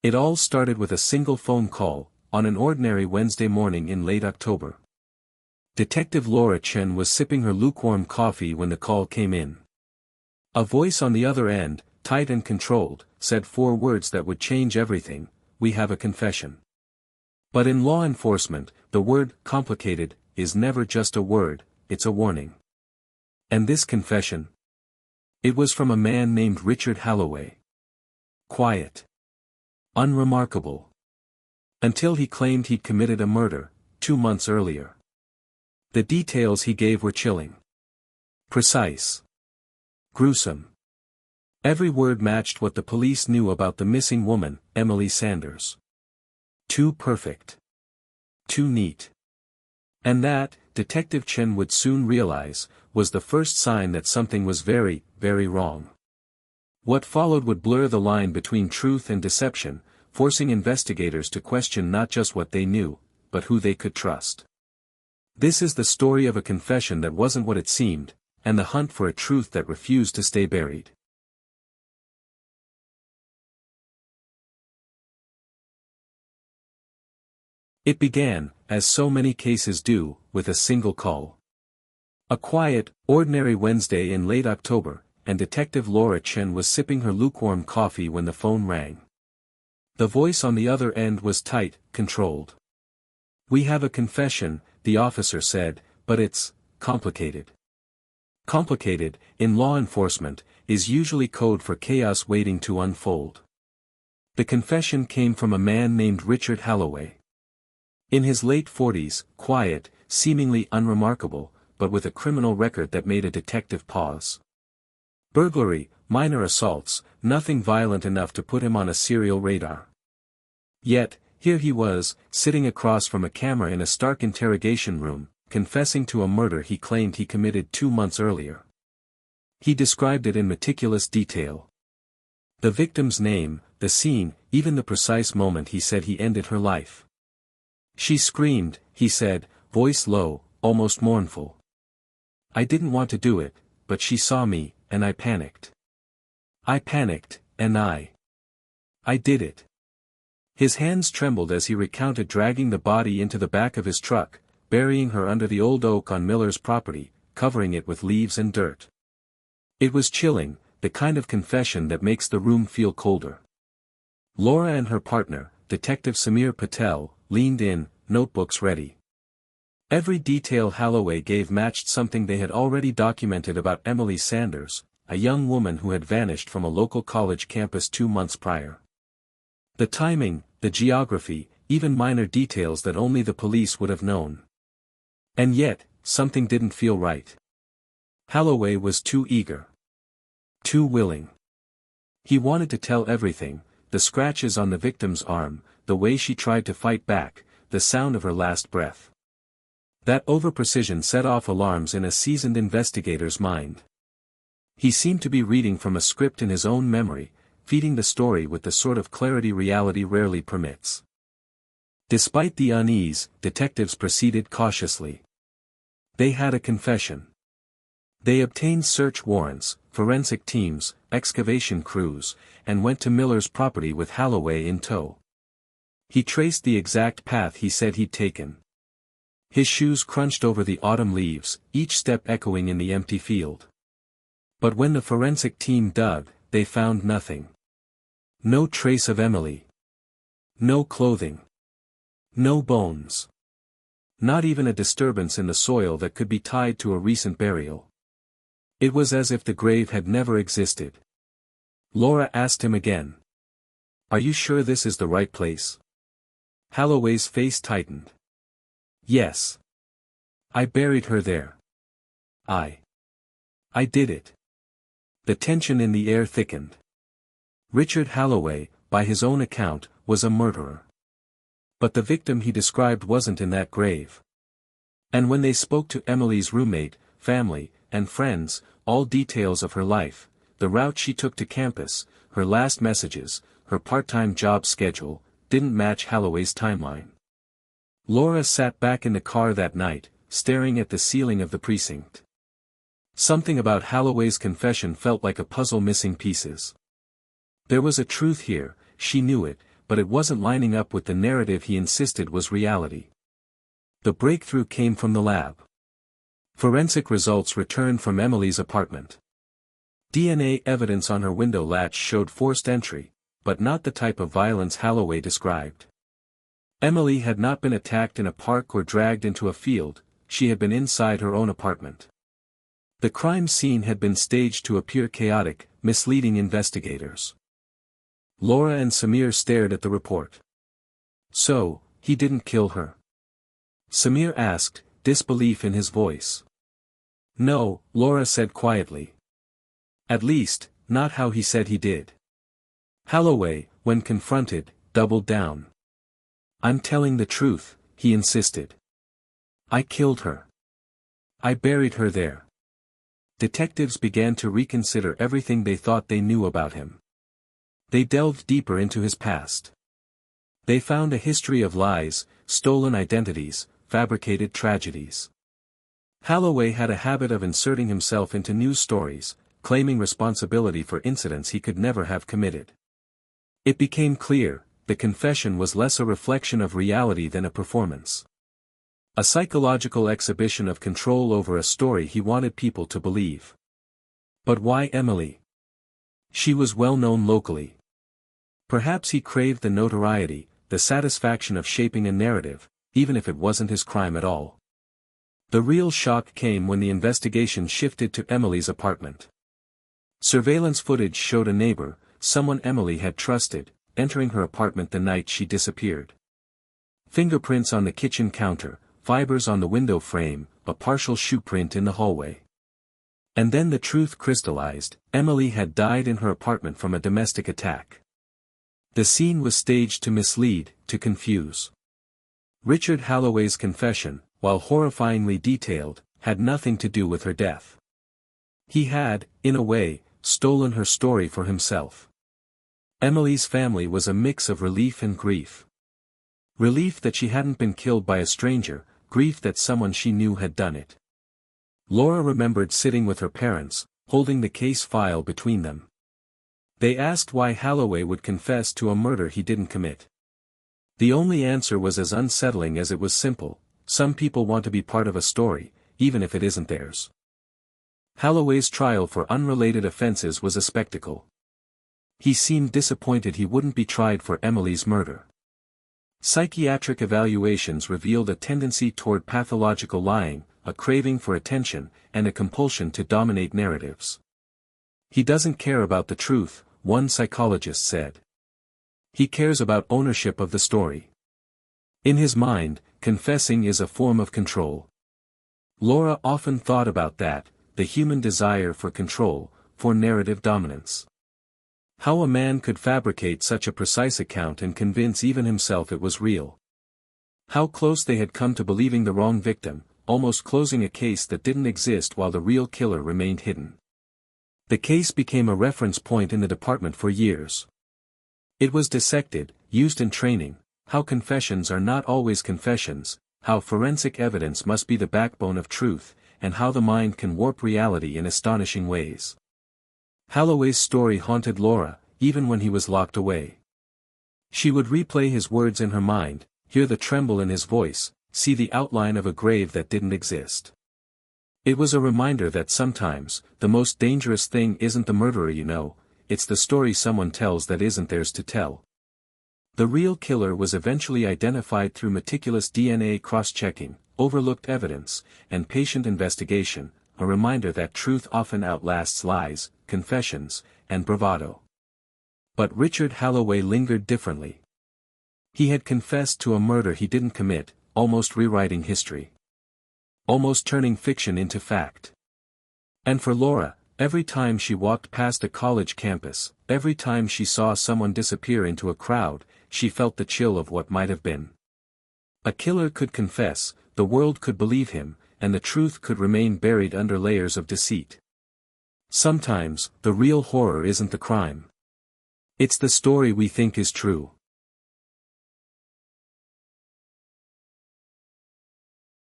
It all started with a single phone call, on an ordinary Wednesday morning in late October. Detective Laura Chen was sipping her lukewarm coffee when the call came in. A voice on the other end, tight and controlled, said 4 words that would change everything: "We have a confession." But in law enforcement, the word "complicated" is never just a word, it's a warning. And this confession? It was from a man named Richard Halloway. Quiet. Unremarkable. Until he claimed he'd committed a murder, 2 months earlier. The details he gave were chilling. Precise. Gruesome. Every word matched what the police knew about the missing woman, Emily Sanders. Too perfect. Too neat. And that, Detective Chen would soon realize, was the first sign that something was very, very wrong. What followed would blur the line between truth and deception, forcing investigators to question not just what they knew, but who they could trust. This is the story of a confession that wasn't what it seemed, and the hunt for a truth that refused to stay buried. It began, as so many cases do, with a single call. A quiet, ordinary Wednesday in late October, and Detective Laura Chen was sipping her lukewarm coffee when the phone rang. The voice on the other end was tight, controlled. "We have a confession," the officer said, "but it's complicated." Complicated, in law enforcement, is usually code for chaos waiting to unfold. The confession came from a man named Richard Halloway. In his late 40s, quiet, seemingly unremarkable, but with a criminal record that made a detective pause. Burglary, minor assaults, nothing violent enough to put him on a serial radar. Yet, here he was, sitting across from a camera in a stark interrogation room, confessing to a murder he claimed he committed 2 months earlier. He described it in meticulous detail. The victim's name, the scene, even the precise moment he said he ended her life. "She screamed," he said, voice low, almost mournful. "I didn't want to do it, but she saw me, and I panicked. I panicked, and I did it." His hands trembled as he recounted dragging the body into the back of his truck, burying her under the old oak on Miller's property, covering it with leaves and dirt. It was chilling, the kind of confession that makes the room feel colder. Laura and her partner, Detective Samir Patel, leaned in, notebooks ready. Every detail Halloway gave matched something they had already documented about Emily Sanders, a young woman who had vanished from a local college campus 2 months prior. The timing, the geography, even minor details that only the police would have known. And yet, something didn't feel right. Halloway was too eager. Too willing. He wanted to tell everything: the scratches on the victim's arm, the way she tried to fight back, the sound of her last breath. That over-precision set off alarms in a seasoned investigator's mind. He seemed to be reading from a script in his own memory, feeding the story with the sort of clarity reality rarely permits. Despite the unease, detectives proceeded cautiously. They had a confession. They obtained search warrants, forensic teams, excavation crews, and went to Miller's property with Halloway in tow. He traced the exact path he said he'd taken. His shoes crunched over the autumn leaves, each step echoing in the empty field. But when the forensic team dug, they found nothing. No trace of Emily. No clothing. No bones. Not even a disturbance in the soil that could be tied to a recent burial. It was as if the grave had never existed. Laura asked him again. "Are you sure this is the right place?" Halloway's face tightened. "Yes. I buried her there. I did it." The tension in the air thickened. Richard Halloway, by his own account, was a murderer. But the victim he described wasn't in that grave. And when they spoke to Emily's roommate, family, and friends, all details of her life, the route she took to campus, her last messages, her part-time job schedule, didn't match Halloway's timeline. Laura sat back in the car that night, staring at the ceiling of the precinct. Something about Halloway's confession felt like a puzzle missing pieces. There was a truth here, she knew it, but it wasn't lining up with the narrative he insisted was reality. The breakthrough came from the lab. Forensic results returned from Emily's apartment. DNA evidence on her window latch showed forced entry, but not the type of violence Holloway described. Emily had not been attacked in a park or dragged into a field, she had been inside her own apartment. The crime scene had been staged to appear chaotic, misleading investigators. Laura and Samir stared at the report. "So, he didn't kill her?" Samir asked, disbelief in his voice. "No," Laura said quietly. "At least, not how he said he did." Holloway, when confronted, doubled down. "I'm telling the truth," he insisted. "I killed her. I buried her there." Detectives began to reconsider everything they thought they knew about him. They delved deeper into his past. They found a history of lies, stolen identities, fabricated tragedies. Holloway had a habit of inserting himself into news stories, claiming responsibility for incidents he could never have committed. It became clear, the confession was less a reflection of reality than a performance. A psychological exhibition of control over a story he wanted people to believe. But why Emily? She was well known locally. Perhaps he craved the notoriety, the satisfaction of shaping a narrative, even if it wasn't his crime at all. The real shock came when the investigation shifted to Emily's apartment. Surveillance footage showed a neighbor, someone Emily had trusted, entering her apartment the night she disappeared. Fingerprints on the kitchen counter, fibers on the window frame, a partial shoe print in the hallway. And then the truth crystallized, Emily had died in her apartment from a domestic attack. The scene was staged to mislead, to confuse. Richard Holloway's confession, while horrifyingly detailed, had nothing to do with her death. He had, in a way, stolen her story for himself. Emily's family was a mix of relief and grief. Relief that she hadn't been killed by a stranger, grief that someone she knew had done it. Laura remembered sitting with her parents, holding the case file between them. They asked why Holloway would confess to a murder he didn't commit. The only answer was as unsettling as it was simple: some people want to be part of a story, even if it isn't theirs. Holloway's trial for unrelated offenses was a spectacle. He seemed disappointed he wouldn't be tried for Emily's murder. Psychiatric evaluations revealed a tendency toward pathological lying, a craving for attention, and a compulsion to dominate narratives. "He doesn't care about the truth," one psychologist said. "He cares about ownership of the story. In his mind, confessing is a form of control." Laura often thought about that, the human desire for control, for narrative dominance. How a man could fabricate such a precise account and convince even himself it was real. How close they had come to believing the wrong victim, almost closing a case that didn't exist while the real killer remained hidden. The case became a reference point in the department for years. It was dissected, used in training, how confessions are not always confessions, how forensic evidence must be the backbone of truth, and how the mind can warp reality in astonishing ways. Holloway's story haunted Laura, even when he was locked away. She would replay his words in her mind, hear the tremble in his voice, see the outline of a grave that didn't exist. It was a reminder that sometimes, the most dangerous thing isn't the murderer you know, it's the story someone tells that isn't theirs to tell. The real killer was eventually identified through meticulous DNA cross-checking, overlooked evidence, and patient investigation, a reminder that truth often outlasts lies, confessions, and bravado. But Richard Holloway lingered differently. He had confessed to a murder he didn't commit, almost rewriting history. Almost turning fiction into fact. And for Laura, every time she walked past a college campus, every time she saw someone disappear into a crowd, she felt the chill of what might have been. A killer could confess, the world could believe him, and the truth could remain buried under layers of deceit. Sometimes, the real horror isn't the crime. It's the story we think is true.